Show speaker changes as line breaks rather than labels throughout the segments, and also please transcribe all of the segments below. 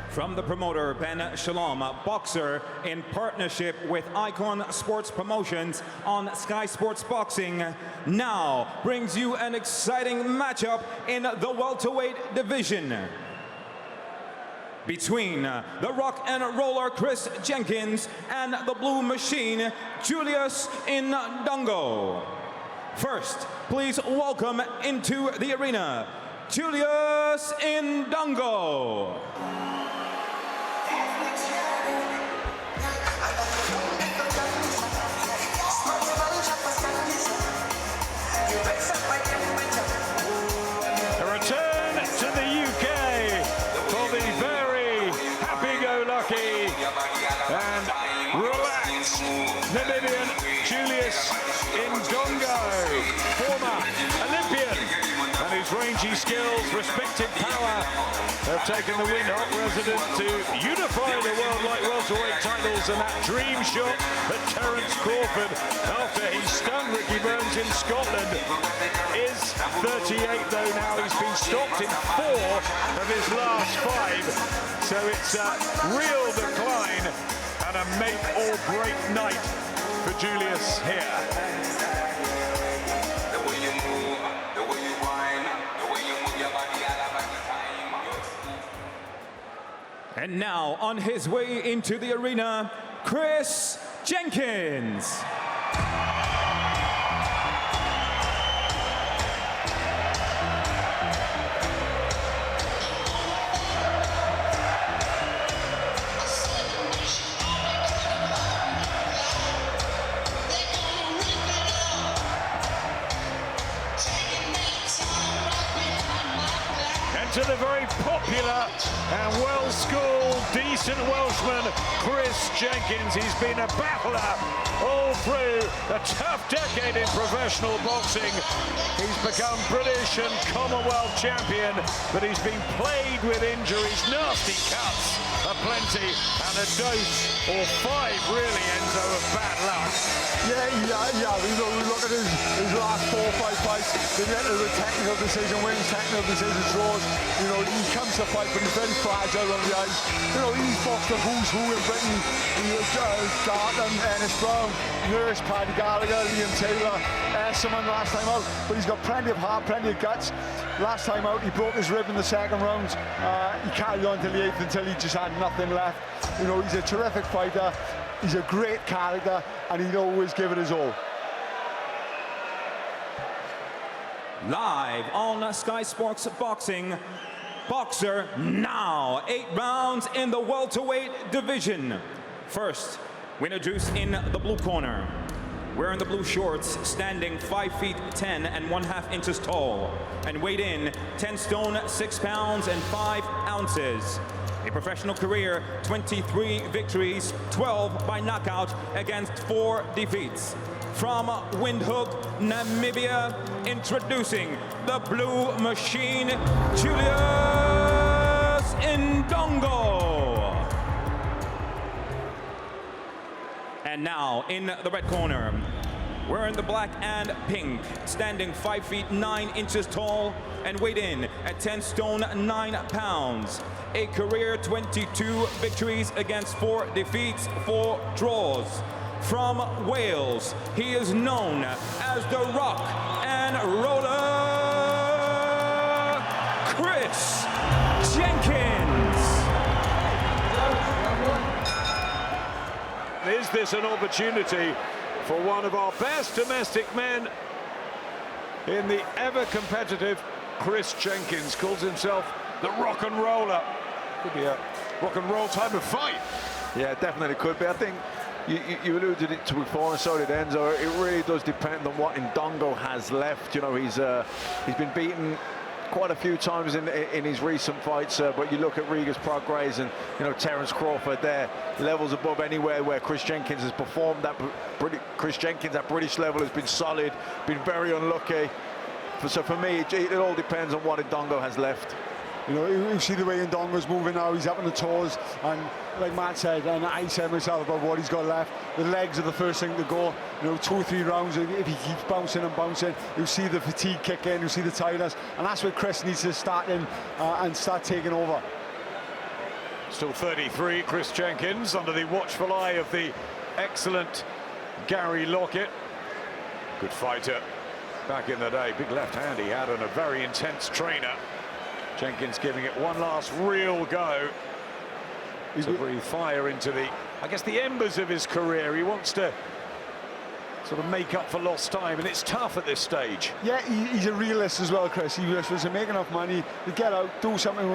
From the promoter Ben Shalom, boxer in partnership with Icon Sports Promotions on Sky Sports Boxing, now brings you an exciting matchup in the welterweight division between the rock and roller Chris Jenkins and the blue machine Julius Indongo. First, please welcome into the arena Julius Indongo.
A return to the UK for the very happy-go-lucky and relaxed Namibian Julius Indongo, former Olympian, and his rangy skills, respected power have taken the Windhoek resident to unify the world light welterweight titles, and that dream shot at Terence Crawford after he stunned Ricky Burns in Scotland is 38 though now. He's been stopped in 4 of his last 5, so it's a real decline and a make or break night for Julius here.
And now on his way into the arena, Chris Jenkins.
To the very popular and well-schooled, decent Welshman, Chris Jenkins. He's been a battler all through a tough decade in professional boxing. He's become British and Commonwealth champion, but he's been plagued with injuries, nasty cuts aplenty, and a dose, or 5 really, Enzo, of bad luck.
Yeah. You know, we look at his last 4 or 5 fights. They get to the technical decision, wins technical decision, draws. You know, he comes to fight, but he's very fragile on the ice. You know, he's boxed a who's who in Britain. Garton, Ennis Brown, Nurse, Paddy Gallagher, Liam Taylor, Esserman last time out. But he's got plenty of heart, plenty of guts. Last time out, he broke his rib in the 2nd round. He carried on till the 8th until he just had nothing left. You know, he's a terrific fighter. He's a great character, and he'd always give it his all.
Live on Sky Sports Boxing, boxer now, 8 rounds in the welterweight division. First, we introduce in the blue corner, wearing the blue shorts, standing 5 feet 10 and 1/2 inches tall, and weighed in 10 stone 6 pounds and 5 ounces. A professional career, 23 victories, 12 by knockout against 4 defeats. From Windhoek, Namibia, introducing the blue machine, Julius Indongo. And now in the red corner, wearing the black and pink, standing 5 feet 9 inches tall and weighed in at 10 stone 9 pounds. A career 22 victories against 4 defeats, 4 draws. From Wales, he is known as the rock and roller, Chris Jenkins.
Is this an opportunity for one of our best domestic men in the ever-competitive Chris Jenkins? Calls himself the rock and roller. Could be a rock and roll type of fight.
Yeah, definitely could be. I think you alluded it to before, and so did Enzo. It really does depend on what Indongo has left. You know, he's been beaten quite a few times in his recent fights, but you look at Regis Prograis and, you know, Terence Crawford there, levels above anywhere where Chris Jenkins has performed. Chris Jenkins at British level has been solid, been very unlucky. So for me, it all depends on what Indongo has left. You know, you see the way Indongo's moving now. He's up on the toes, and like Matt said, and I said myself about what he's got left. The legs are the first thing to go. You know, 2 or 3 rounds. If he keeps bouncing and bouncing, you'll see the fatigue kick in. You'll see the tiredness, and that's where Chris needs to start in and start taking over.
Still 33, Chris Jenkins, under the watchful eye of the excellent Gary Lockett. Good fighter back in the day. Big left hand he had, and a very intense trainer. Jenkins giving it one last real go to breathe fire into the, I guess, the embers of his career. He wants to sort of make up for lost time, and it's tough at this stage.
Yeah, he's a realist as well, Chris. He just wants to make enough money to get out, do something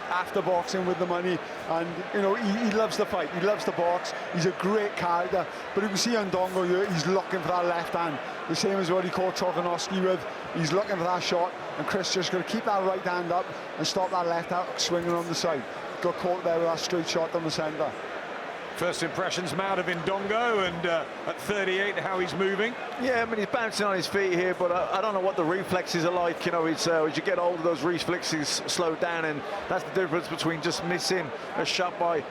after boxing with the money, and you know, he loves to fight, he loves to box. He's a great character, but you can see Indongo, he's looking for that left hand, the same as what he caught Trojanowski with. He's looking for that shot, and Chris just going to keep that right hand up and stop that left hand swinging on the side. Got caught there with that straight shot down the centre.
First impressions, Matt, of Indongo, and at 38, how he's moving.
Yeah, I mean, he's bouncing on his feet here, but I don't know what the reflexes are like. You know, it's, as you get older, those reflexes slow down, and that's the difference between just missing a shot by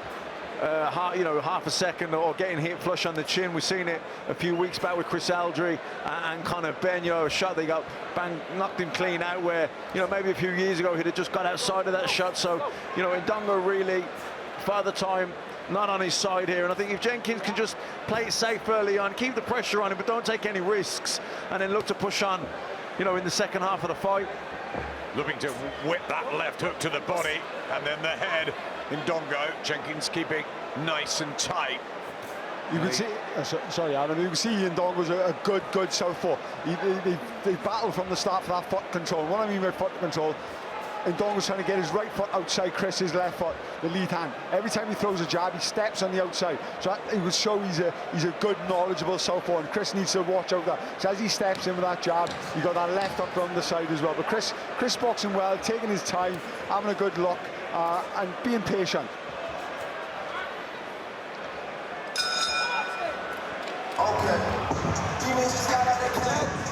half a second or getting hit flush on the chin. We've seen it a few weeks back with Chris Aldry and Conor Ben. You know, a shot they got bang, knocked him clean out, where, you know, maybe a few years ago he'd have just got outside of that shot. So, you know, Indongo really, Father Time not on his side here, and I think if Jenkins can just play it safe early on, keep the pressure on him, but don't take any risks, and then look to push on, you know, in the second half of the fight.
Looking to whip that left hook to the body, and then the head. Indongo, Jenkins keeping nice and tight.
You can see, sorry Adam, you can see Indongo's a good southpaw. They battle from the start for that foot control. What I mean by foot control, Indongo's trying to get his right foot outside Chris's left foot, the lead hand. Every time he throws a jab, he steps on the outside. So that, it will show he's a good, knowledgeable southpaw, and Chris needs to watch out that. So as he steps in with that jab, you got that left hook from the side as well. But Chris boxing well, taking his time, having a good look, and being patient.
Okay. Demons just got out of camp.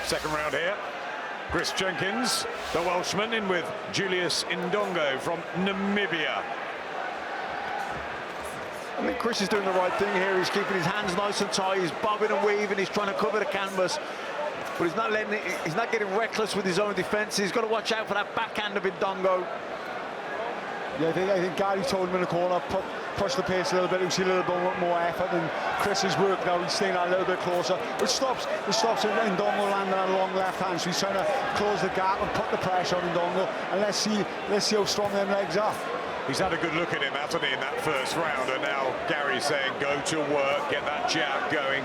Second round here. Chris Jenkins, the Welshman, in with Julius Indongo from Namibia.
I think Chris is doing the right thing here. He's keeping his hands nice and tight. He's bobbing and weaving. He's trying to cover the canvas, but he's not letting it. He's not getting reckless with his own defence. He's got to watch out for that backhand of Indongo.
Yeah, I think Gary told him in the corner, push the pace a little bit. You see a little bit more effort than Chris's work now. He's staying a little bit closer, which stops Indongo landing on a long left hand. So he's trying to close the gap and put the pressure on Indongo. And let's see how strong them legs are.
He's had a good look at him, hasn't he, in that first round, and now Gary's saying go to work, get that jab going,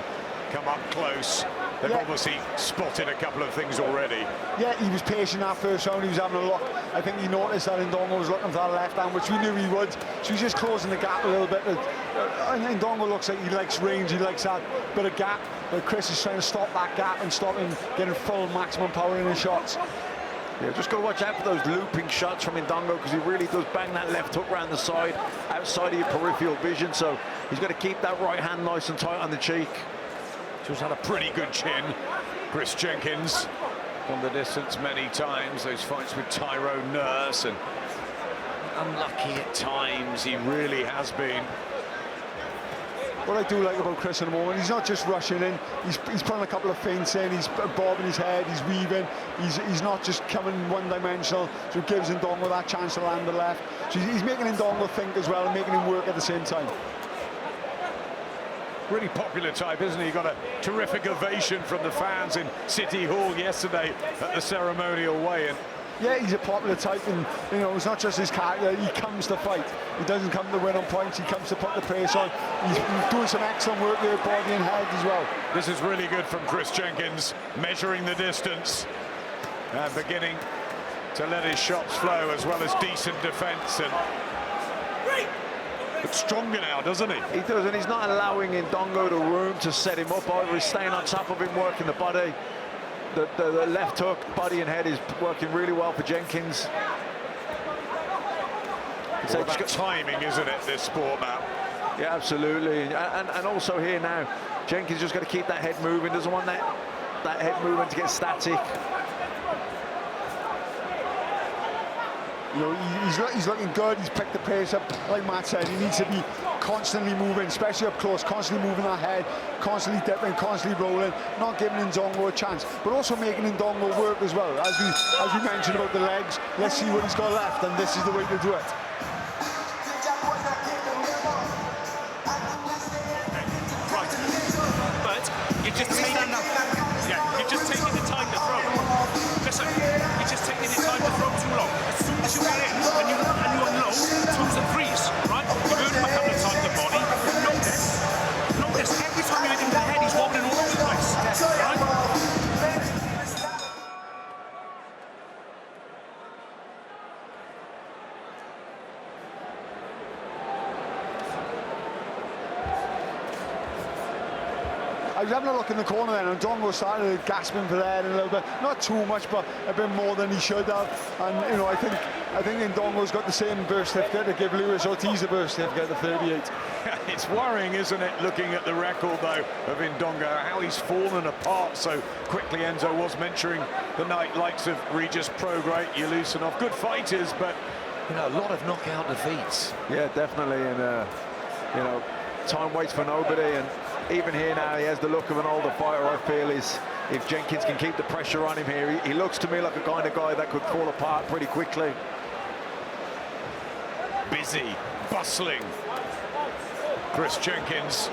come up close. They've obviously spotted a couple of things already. Yeah,
he was patient that first round. He was having a look. I think he noticed that Indongo was looking for that left hand, which we knew he would. So he's just closing the gap a little bit. And Indongo looks like he likes range. He likes that bit of gap. But Chris is trying to stop that gap and stop him getting full maximum power in his shots.
Yeah, just got to watch out for those looping shots from Indongo, because he really does bang that left hook round the side, outside of your peripheral vision. So he's got to keep that right hand nice and tight on the cheek.
Just had a pretty good chin, Chris Jenkins. Gone the distance many times, those fights with Tyrone Nurse, and unlucky at times, he really has been.
What I do like about Chris at the moment, he's not just rushing in, he's putting a couple of feints in, he's bobbing his head, he's weaving, he's not just coming one-dimensional, so it gives Indongo that chance to land the left. So he's making Indongo think as well and making him work at the same time.
Really popular type, isn't he? He got a terrific ovation from the fans in City Hall yesterday at the ceremonial weigh-in.
Yeah, he's a popular type, and you know, it's not just his character. He comes to fight. He doesn't come to win on points. He comes to put the pace on. He's doing some excellent work there, body and head as well.
This is really good from Chris Jenkins, measuring the distance and beginning to let his shots flow, as well as decent defence. And looks stronger now, doesn't he?
He does, and he's not allowing Indongo the room to set him up either. He's staying on top of him, working the body. The left hook, body and head is working really well for Jenkins. It's
all about timing, isn't it, this sport, Matt?
Yeah, absolutely. And also here now, Jenkins just got to keep that head moving. Doesn't want that head movement to get static.
You know, he's looking good. He's picked the pace up. Like Matt said, he needs to be constantly moving, especially up close, constantly moving that head, constantly dipping, constantly rolling, not giving Indongo a chance, but also making Indongo work as well. As we mentioned about the legs, let's see what he's got left, and this is the way to do it.
Right, but you're just taking the time to throw. Listen, you're just taking the time to throw too long. As soon as you get in and you unload, toes and freeze, right? You've heard him a couple of times, the body. Notice, every time you hit him in the head, he's wobbling all over the place, right?
I was having a look in the corner then, and Indongo started gasping for air a little bit. Not too much, but a bit more than he should have. And, you know, I think Indongo's got the same burst certificate to give Luis Ortiz a burst certificate at 38.
It's worrying, isn't it, looking at the record, though, of Indongo, how he's fallen apart so quickly. Enzo was mentioning the likes of Regis Prograis, Yulisanov, good fighters, but, you know, a lot of knockout defeats.
Yeah, definitely. And, you know, time waits for nobody. And even here now, he has the look of an older fighter, I feel, is if Jenkins can keep the pressure on him here. He looks to me like a kind of guy that could fall apart pretty quickly.
Busy, bustling. Chris Jenkins,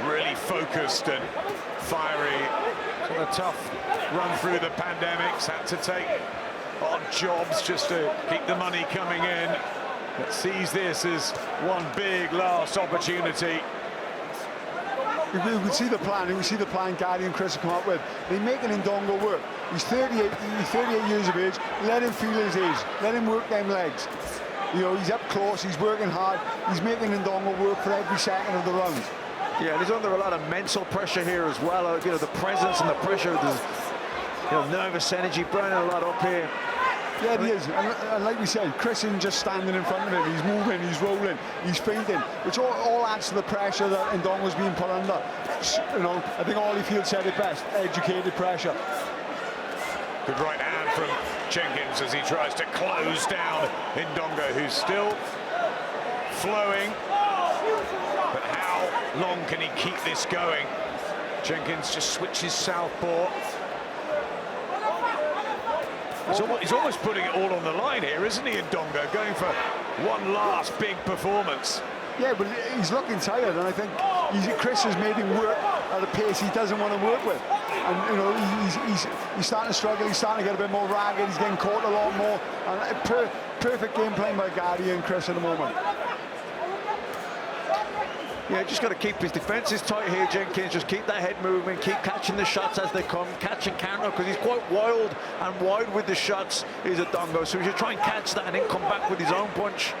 really focused and fiery. It's been a tough run through the pandemics, had to take odd jobs just to keep the money coming in. But sees this as one big last opportunity.
You can see the plan. You can see the plan Gary and Chris have come up with. They're making Indongo work. He's 38 years of age. Let him feel his age. Let him work them legs. You know, he's up close. He's working hard. He's making Indongo work for every second of the round.
Yeah, and he's under a lot of mental pressure here as well. You know, the presence and the pressure, nervous energy burning a lot up here.
Yeah, he is. And like we said, Chris isn't just standing in front of him. He's moving, he's rolling, he's feinting, which all adds to the pressure that Indongo's being put under. You know, I think Holyfield said it best, educated pressure.
Good right hand from Jenkins as he tries to close down Indongo, who's still flowing. But how long can he keep this going? Jenkins just switches southpaw. He's almost putting it all on the line here, isn't he, Indongo? Going for one last big performance.
Yeah, but he's looking tired, and I think Chris has made him work at a pace he doesn't want to work with. And, you know, he's starting to struggle, he's starting to get a bit more ragged, he's getting caught a lot more. And perfect game playing by Gary and Chris at the moment.
Yeah, just got to keep his defences tight here, Jenkins. Just keep that head moving, keep catching the shots as they come, catch and counter, because he's quite wild and wide with the shots, is Indongo. So he should try and catch that and then come back with his own punch.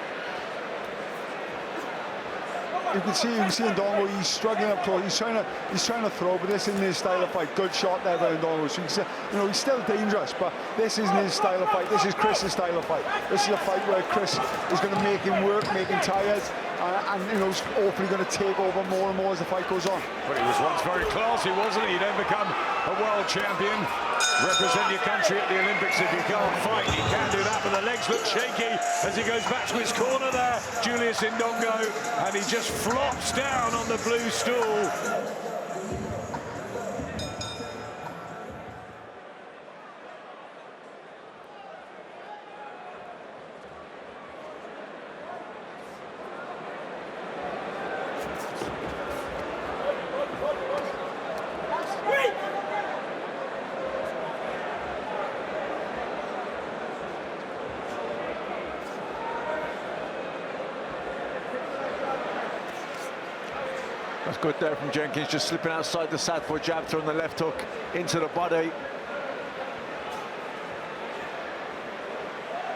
You can see Indongo, he's struggling up close. He's trying to throw, but this isn't his style of fight. Good shot there by Indongo. So you can see, you know, he's still dangerous, but this isn't his style of fight. This is Chris's style of fight. This is a fight where Chris is going to make him work, make him tired, and you know, he's hopefully going to take over more and more as the fight goes on.
But he was once very classy, wasn't he? He then become a world champion. Represent your country at the Olympics if you can't fight. He can do that, but the legs look shaky as he goes back to his corner there, Julius Indongo, and he just flops down on the blue stool.
That's good there from Jenkins, just slipping outside the southpaw jab, throwing the left hook into the body.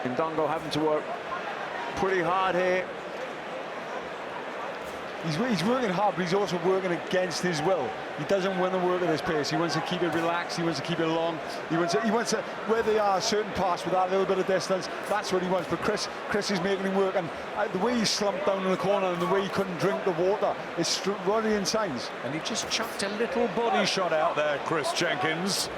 Indongo having to work pretty hard here.
He's working hard, but he's also working against his will. He doesn't want to work at this pace. He wants to keep it relaxed. He wants to keep it long. He wants to where they are, a certain pass with that little bit of distance. That's what he wants. But Chris is making him work, and the way he slumped down in the corner and the way he couldn't drink the water is worrying signs.
And he just chucked a little body shot out there, Chris Jenkins.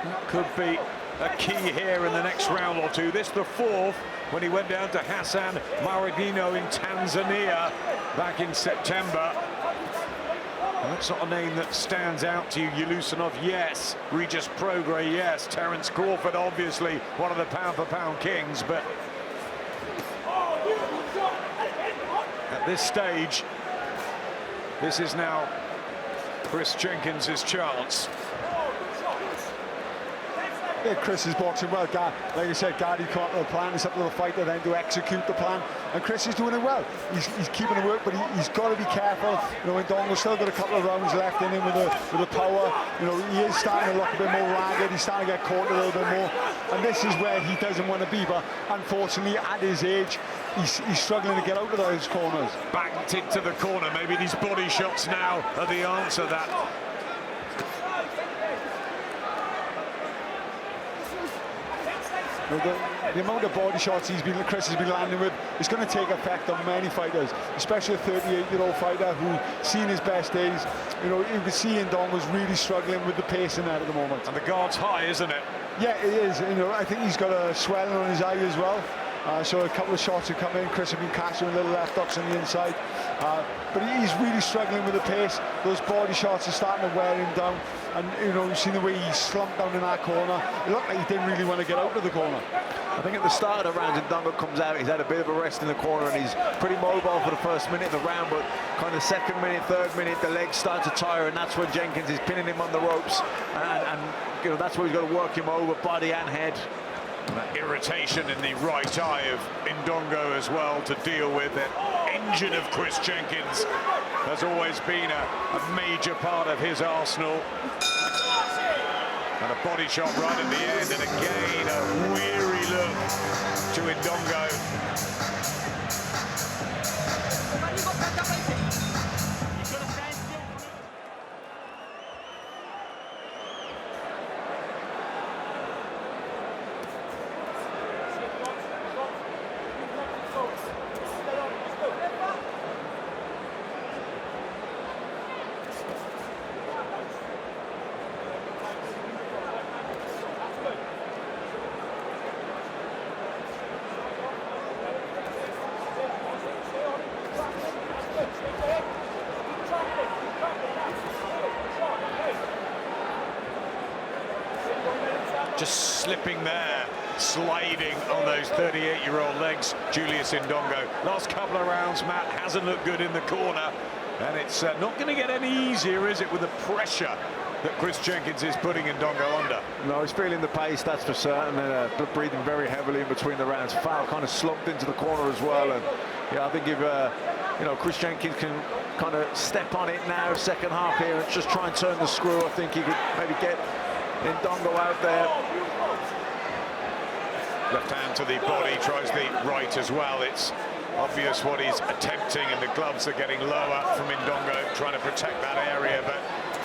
That could be a key here in the next round or two. This the fourth, when he went down to Hassan Maradino in Tanzania back in September. And that's not a name that stands out to you. Yulisanov, yes. Regis Prograis, yes. Terence Crawford, obviously one of the pound-for-pound kings, but at this stage, this is now Chris Jenkins' chance.
Yeah, Chris is boxing well. Like I said, Gardy caught the plan. It's up to the fighter then to execute the plan. And Chris is doing it well. He's keeping it work, but he's got to be careful. You know, Indongo's still got a couple of rounds left in him with the power. You know, he is starting to look a bit more ragged. He's starting to get caught a little bit more. And this is where he doesn't want to be. But unfortunately, at his age, he's struggling to get out of those corners.
Backed into the corner. Maybe these body shots now are the answer. That
the amount of body shots Chris has been landing with is going to take effect on many fighters, especially a 38-year-old fighter who's seen his best days. You know, you can see Indongo's really struggling with the pace in there at the moment.
and the guard's high, isn't it?
Yeah, it is. You know, I think he's got a swelling on his eye as well. So a couple of shots have come in. Chris has been catching little left hooks on the inside. But he's really struggling with the pace. Those body shots are starting to wear him down. And, you know, you've seen the way he slumped down in that corner. It looked like he didn't really want to get out of the corner.
I think at the start of the round, Indongo comes out, he's had a bit of a rest in the corner, and he's pretty mobile for the first minute of the round, but kind of second minute, third minute, the legs start to tire, and that's when Jenkins is pinning him on the ropes, and you know, that's where he's got to work him over, body and head.
That irritation in the right eye of Indongo as well to deal with. The engine of Chris Jenkins has always been a major part of his arsenal. And a body shot right at the end, and again a weary look to Indongo. Just slipping there, sliding on those 38-year-old legs, Julius Indongo. Last couple of rounds, Matt, hasn't looked good in the corner, and it's not going to get any easier, is it, with the pressure that Chris Jenkins is putting Indongo under?
No, he's feeling the pace, that's for certain, and breathing very heavily in between the rounds. Foul kind of slumped into the corner as well, and yeah, I think if you know, Chris Jenkins can kind of step on it now, second half here, and just try and turn the screw, I think he could maybe get Indongo out there.
Left hand to the body, tries the right as well. It's obvious what he's attempting, and the gloves are getting lower from Indongo, trying to protect that area, but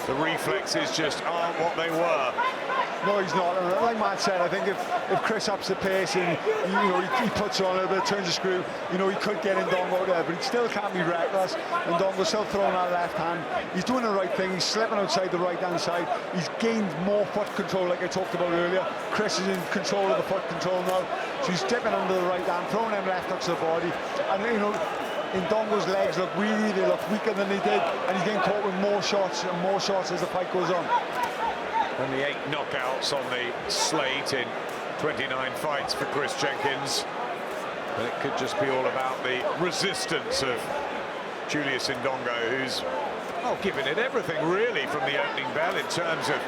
the reflexes just aren't what they were.
No, he's not. And like Matt said, I think if Chris ups the pace and he puts on a little bit, turns the screw, you know, he could get Indongo there, but he still can't be reckless. Indongo's still throwing that left hand. He's doing the right thing. He's slipping outside the right hand side. He's gained more foot control, like I talked about earlier. Chris is in control of the foot control now, so he's dipping under the right hand, throwing them left hooks to the body, and you know, Indongo's legs look weary, they look weaker than they did, and he's getting caught with more shots and more shots as the fight goes on.
Only 8 knockouts on the slate in 29 fights for Chris Jenkins. But it could just be all about the resistance of Julius Indongo, who's giving it everything really from the opening bell in terms of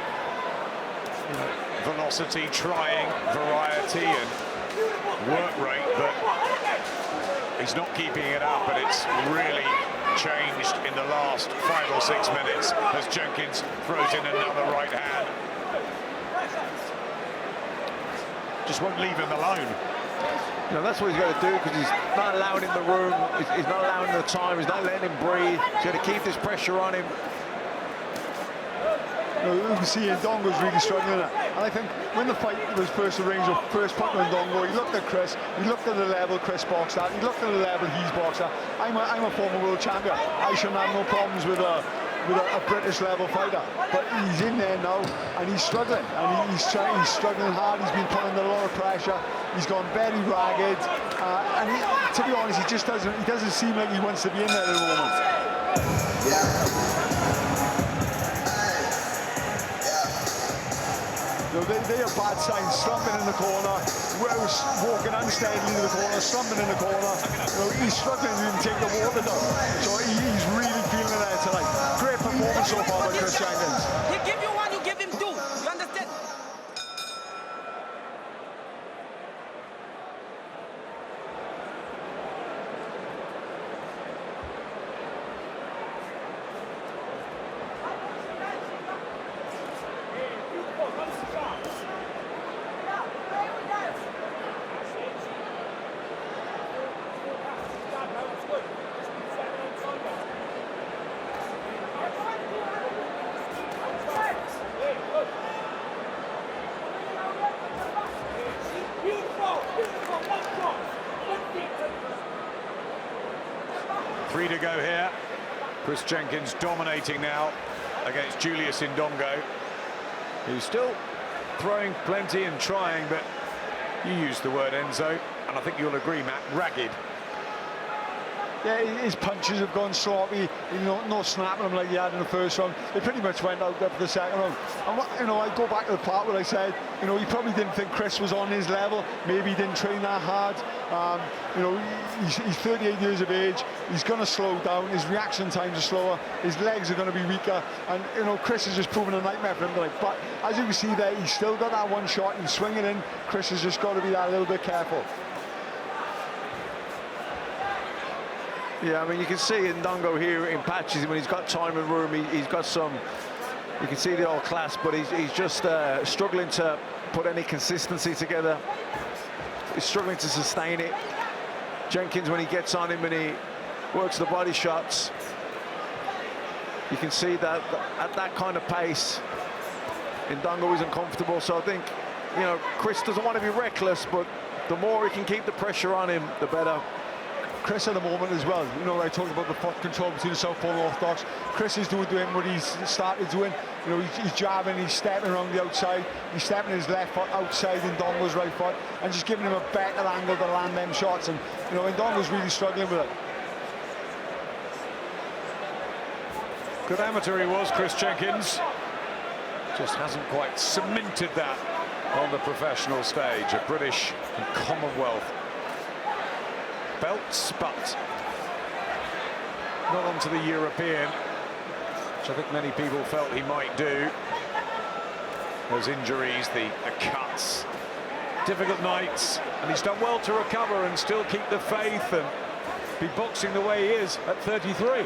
velocity, trying, variety and work rate, but he's not keeping it up, and it's really changed in the last 5 or 6 minutes as Jenkins throws in another right hand. Just won't leave him alone.
You know, that's what he's got to do, because he's not allowing him the room, he's not allowing him the time, he's not letting him breathe. He's got to keep this pressure on him.
You can see Indongo's really struggling at it. And I think when the fight was first arranged, first put to Indongo, he looked at Chris, he looked at the level Chris boxed at, he looked at the level he's boxed at. I'm a former world champion. I shouldn't have no problems with a British level fighter, but he's in there now and he's struggling, and he's struggling hard. He's been put under a lot of pressure. He's gone very ragged, and to be honest, he doesn't seem like he wants to be in there at the moment. You know, they are bad signs. Slumping in the corner, walking unsteadily to the corner, slumping in the corner. You know, he's struggling to even take the water down. So he's really feeling it there tonight. Great performance so far by Chris Jenkins.
He give you one, you give him two. You understand?
Three to go here. Chris Jenkins dominating now against Julius Indongo, who's still throwing plenty and trying, but you used the word, Enzo, and I think you'll agree, Matt, ragged.
Yeah, his punches have gone sloppy. You know, no snapping them like he had in the first round. They pretty much went out there for the second round. And you know, I go back to the part where I said, you know, he probably didn't think Chris was on his level. Maybe he didn't train that hard. You know, he's 38 years of age. He's going to slow down. His reaction times are slower. His legs are going to be weaker. And you know, Chris has just proven a nightmare for him tonight. But as you can see there, he's still got that one shot. He's swinging in. Chris has just got to be that little bit careful.
Yeah, I mean, you can see Indongo here in patches when he's got time and room. He's got some, you can see the old class, but he's just struggling to put any consistency together. He's struggling to sustain it. Jenkins, when he gets on him and he works the body shots, you can see that at that kind of pace, Indongo isn't comfortable. So I think, you know, Chris doesn't want to be reckless, but the more he can keep the pressure on him, the better.
Chris at the moment as well, you know, I talked about the foot control between the southpaw and orthodox. Chris is doing what he's started doing. You know, he's jabbing, he's stepping around the outside, he's stepping his left foot outside Indongo's right foot, and just giving him a better angle to land them shots. And you know, Indongo's really struggling with it.
Good amateur he was, Chris Jenkins. Just hasn't quite cemented that on the professional stage, a British and Commonwealth belts, but not onto the European, which I think many people felt he might do. Those injuries, the cuts, difficult nights, and he's done well to recover and still keep the faith and be boxing the way he is at 33.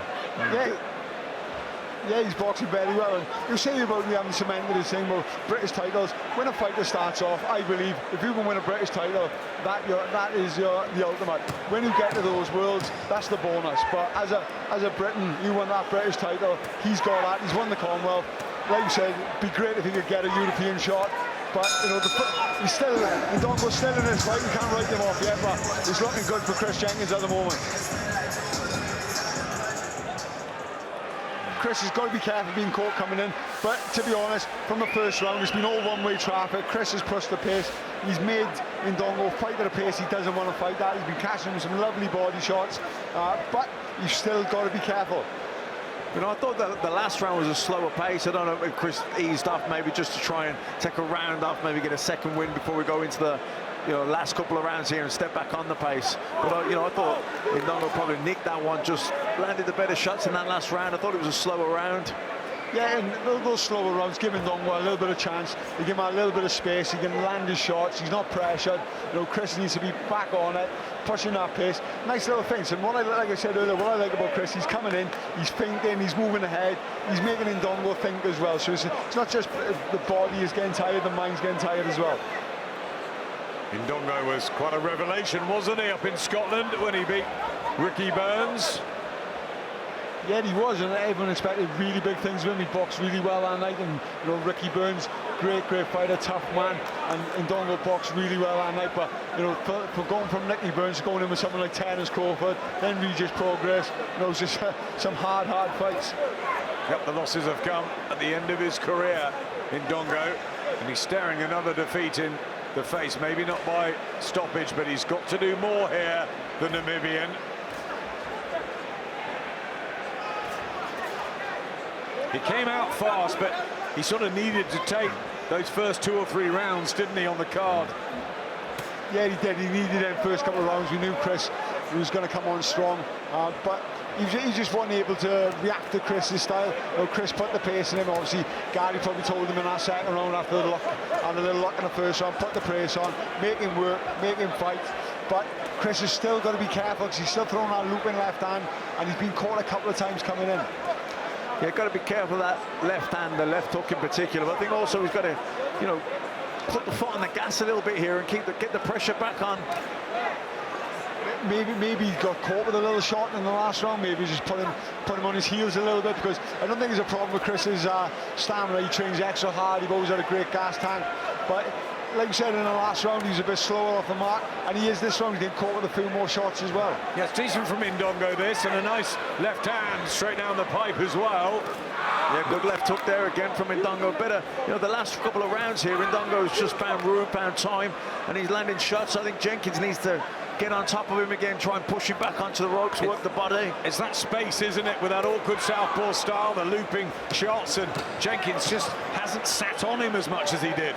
Yeah, he's boxing very well. And you say about me having cemented his thing about British titles. When a fighter starts off, I believe if you can win a British title, that is the ultimate. When you get to those worlds, that's the bonus. But as a Briton, you won that British title. He's got that. He's won the Commonwealth. Like you said, it'd be great if he could get a European shot. But you know, he's still Indongo's still in this fight. You can't write him off yet. But it's looking good for Chris Jenkins at the moment. Chris has got to be careful being caught coming in, but to be honest, from the first round, it's been all one-way traffic. Chris has pushed the pace. He's made Indongo fight at a pace he doesn't want to fight at. He's been catching some lovely body shots, but you've still got to be careful.
You know, I thought that the last round was a slower pace. I don't know if Chris eased off maybe just to try and take a round off, maybe get a second win before we go into the last couple of rounds here and step back on the pace. But you know, I thought Indongo probably nicked that one, just landed the better shots in that last round. I thought it was a slower round.
Yeah, and those slower rounds give Indongo a little bit of chance. They give him a little bit of space. He can land his shots. He's not pressured. You know, Chris needs to be back on it, pushing that pace. Nice little things. And like I said earlier, what I like about Chris, he's coming in, he's feinting, he's moving ahead, he's making Indongo think as well. So it's not just the body is getting tired, the mind's getting tired as well.
Indongo was quite a revelation, wasn't he, up in Scotland when he beat Ricky Burns?
Yeah, he was, and everyone expected really big things of him. He boxed really well that night, and you know, Ricky Burns, great fighter, tough man, and Indongo boxed really well that night. But you know, for going from Ricky Burns to going in with someone like Terence Crawford, then Regis Progress, you know, it was just some hard fights.
Yep, the losses have come at the end of his career, Indongo, and he's staring another defeat in the face. Maybe not by stoppage, but he's got to do more here, the Namibian. He came out fast, but he sort of needed to take those first 2 or 3 rounds, didn't he, on the card?
Yeah, he did. He needed them first couple of rounds. We knew Chris was going to come on strong, but he just wasn't able to react to Chris's style. You know, Chris put the pace in him. Obviously, Gary probably told him in that second round after the luck, and a little luck in the first round, put the pace on, make him work, make him fight. But Chris has still got to be careful because he's still throwing that looping left hand, and he's been caught a couple of times coming in.
Yeah, got to be careful of that left hand, the left hook in particular. But I think also he's got to, you know, put the foot on the gas a little bit here and get the pressure back on.
Maybe he got caught with a little shot in the last round. Maybe just put him on his heels a little bit, because I don't think there's a problem with Chris's stamina. He trains extra hard. He's always had a great gas tank. But like you said, in the last round, he was a bit slower off the mark, and he is this round. He's getting caught with a few more shots as well.
Yeah, it's decent from Indongo, this, and a nice left hand straight down the pipe as well.
Yeah, good left hook there again from Indongo. Better, you know, the last couple of rounds here, Indongo's just found room, found time, and he's landing shots. I think Jenkins needs to get on top of him again, try and push him back onto the ropes, work the body.
It's that space, isn't it, with that awkward southpaw style, the looping shots, and Jenkins just hasn't sat on him as much as he did.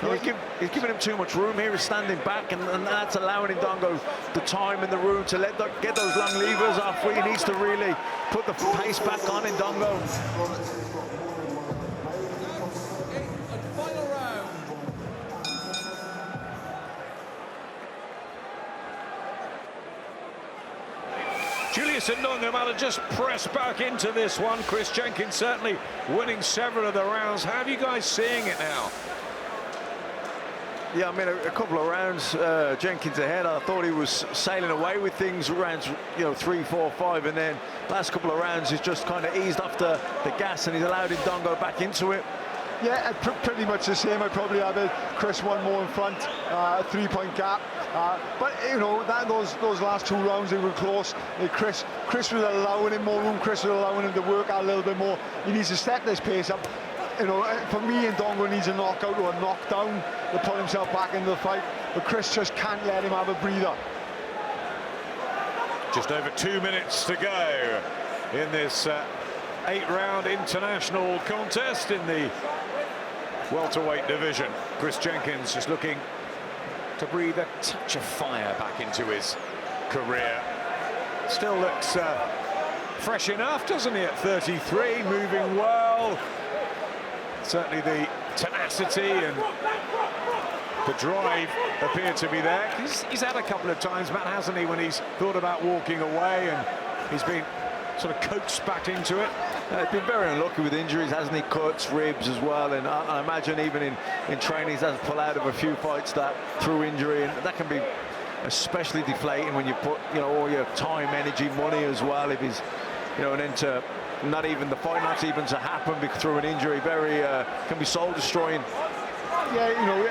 No, he's giving him too much room here. He's standing back, and that's allowing Indongo the time and the room to get those long levers off, where he needs to really put the pace back on Indongo.
Julius Indongo might have just pressed back into this one. Chris Jenkins certainly winning several of the rounds. How are you guys seeing it now?
Yeah, I mean, a couple of rounds, Jenkins ahead. I thought he was sailing away with things rounds, you know, 3, 4, 5, and then last couple of rounds he's just kind of eased off the gas, and he's allowed Indongo back into it.
Yeah, pretty much the same. I probably have Chris one more in front, a 3-point gap. But you know, those last 2 rounds, they were close. Chris was allowing him more room. Chris was allowing him to work out a little bit more. He needs to step this pace up. You know, for me, Indongo needs a knockout or a knockdown to pull himself back into the fight. But Chris just can't let him have a breather.
Just over 2 minutes to go in this 8-round international contest in the welterweight division. Chris Jenkins just looking to breathe a touch of fire back into his career. Still looks fresh enough, doesn't he, at 33, moving well. Certainly the tenacity and the drive appear to be there. He's had a couple of times, Matt, hasn't he, when he's thought about walking away, and he's been sort of coaxed back into it.
He's been very unlucky with injuries, hasn't he? Cuts, ribs as well, and I imagine even in training he's had to pull out of a few fights that through injury, and that can be especially deflating when you put, you know, all your time, energy, money as well. If he's, you know, and then to not even the fight not even to happen through an injury, very can be soul destroying.
Yeah, you know,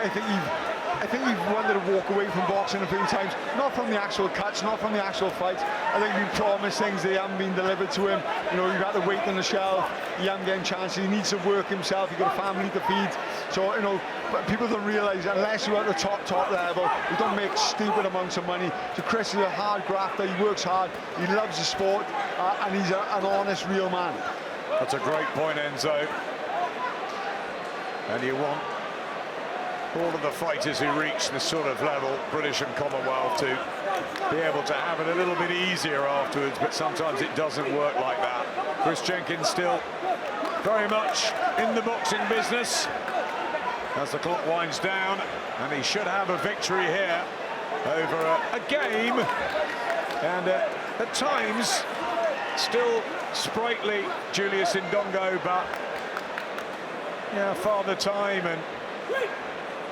I think he wanted to walk away from boxing a few times, not from the actual cuts, not from the actual fights. I think he promised things that haven't been delivered to him. You know, you've had to wait on the shelf, he hasn't getting chances, he needs to work himself, he's got a family to feed. So, you know, people don't realise, unless you're at the top level, you don't make stupid amounts of money. So Chris is a hard grafter, he works hard, he loves the sport, and he's an honest, real man.
That's a great point, Enzo. And you want all of the fighters who reach this sort of level, British and Commonwealth, to be able to have it a little bit easier afterwards, but sometimes it doesn't work like that. Chris Jenkins still very much in the boxing business as the clock winds down, and he should have a victory here over a game, and at times still sprightly Julius Indongo, but yeah, father time and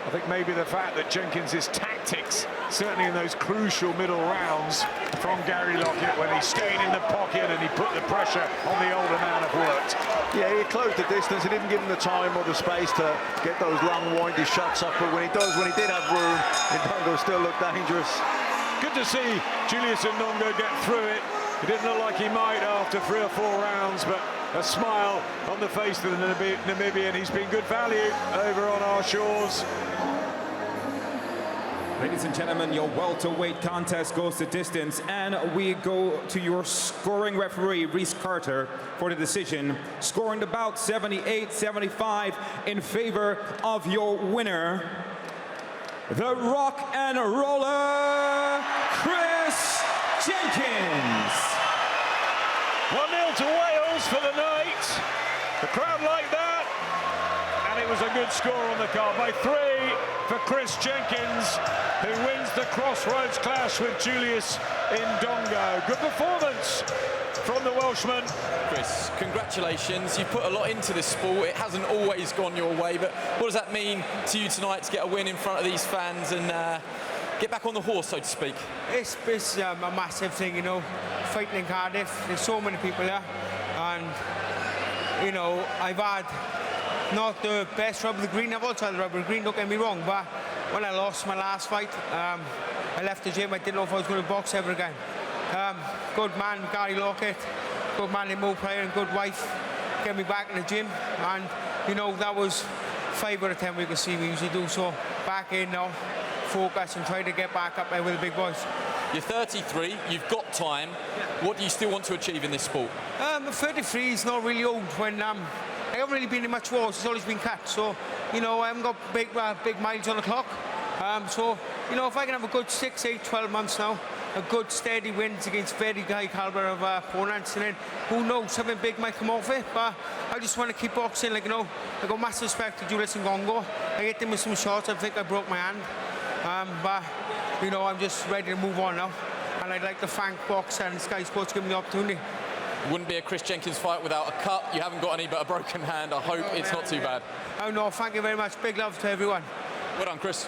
I think maybe the fact that Jenkins' tactics, certainly in those crucial middle rounds from Gary Lockett, when he stayed in the pocket and he put the pressure on the older man, have worked.
Yeah, he closed the distance. He didn't give him the time or the space to get those long, windy shots up. But when he did have room, Indongo still looked dangerous.
Good to see Julius Indongo get through it. It didn't look like he might after 3 or 4 rounds, but a smile on the face of the Namibian. He's been good value over on our shores.
Ladies and gentlemen, your welterweight contest goes the distance, and we go to your scoring referee, Reese Carter, for the decision, scoring the bout 78-75 in favor of your winner, the rock and roller, Chris Jenkins.
1-0 to Wales for the night. The crowd like that. And it was a good score on the card by 3 for Chris Jenkins, who wins the Crossroads clash with Julius Indongo. Good performance from the Welshman.
Chris, congratulations. You've put a lot into this sport. It hasn't always gone your way, but what does that mean to you tonight to get a win in front of these fans and get back on the horse, so to speak?
It's a massive thing, you know, fighting in Cardiff. There's so many people there, and you know, I've had not the best rub of the green. I've also had the rub of the green, don't get me wrong, but when I lost my last fight, I left the gym. I didn't know if I was going to box ever again. Good man, Gary Lockett, good man in Mo Player, and good wife get me back in the gym, and you know, that was 5 out of 10 we could see me usually do. So back in now, focus and try to get back up there with the big boys.
You're 33, you've got time. What do you still want to achieve in this sport?
33 is not really old when I haven't really been in much wars. It's always been cut. So, you know, I haven't got big miles on the clock. So, you know, if I can have a good 6, 8, 12 months now, a good steady wins against very high caliber of opponents, and then who knows, something big might come off it. But I just want to keep boxing. Like, you know, I got massive respect to Julius Indongo. I hit him with some shots. I think I broke my hand. But, you know, I'm just ready to move on now. And I'd like to thank Box and Sky Sports for giving me the opportunity.
Wouldn't be a Chris Jenkins fight without a cut. You haven't got any but a broken hand. I hope it's not too bad.
Oh no, thank you very much. Big love to everyone.
Well done, Chris.